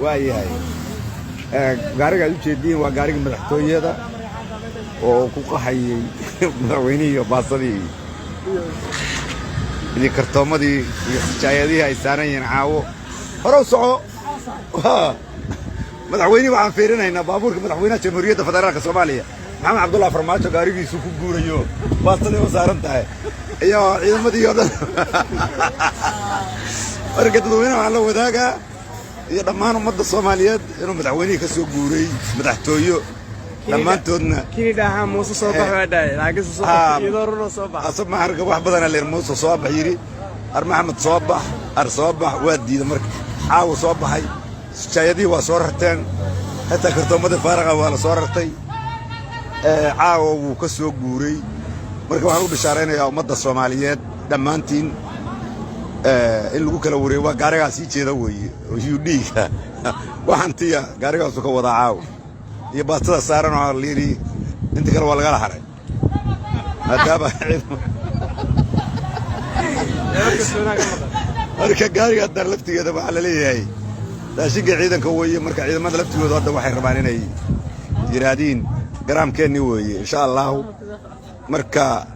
waayahay gaariga aad u jeediin waa gaariga madaxtooyada oo ku qaxayay madaxweynihii iyo baasadii iyo kartoomadii iyo sijaayadihii ay saaran yihiin caawo hore u soco madaxweyne waxaan fiirinaynaa baabuurka madaxweynaha jamhuuriyadda federaalka soomaaliya maxamed cabdullahi farmaajo gaarigiisu ku guurayo baasadii u saaran tahay iyo ciidamadii oo dhan marka dadweynaha waxaan la wadaagaa iyo dhammaan ummadda Soomaaliyeed inuu madaxweynihii ka soo guuray madaxtooyo dhammaantoodna kiidhaha Muuse soo baxay dhaay laakiin soo baxay idoo soo baxay asab ma harga wax badan leer Muuse soo baxay ar Maxamed soo bax ar soo bax waa diiday marka caaw soo baxay sijaayadii waa soo rarteen hatta kartoomada faaraqa waa la soo rartay caaw wuu ka soo guuray marka waxaan u bishaareynayaa ummadda Soomaaliyeed dhammaantiin in lagu kala wareey waa gaarigaas ii jeeda weeye oo UD-ga waxaan tiya gaarigaas ka wada caaw iyo baastada saaran oo liiri inta kale waa laga haray hadaba marka gaariga dar laftigeeda waxa la leeyahay raashinka ciidanka weeye marka ciidamada laftigooda hadda waxay rabaan inay yiraahdiin garaamkeeni weeye insha Allah marka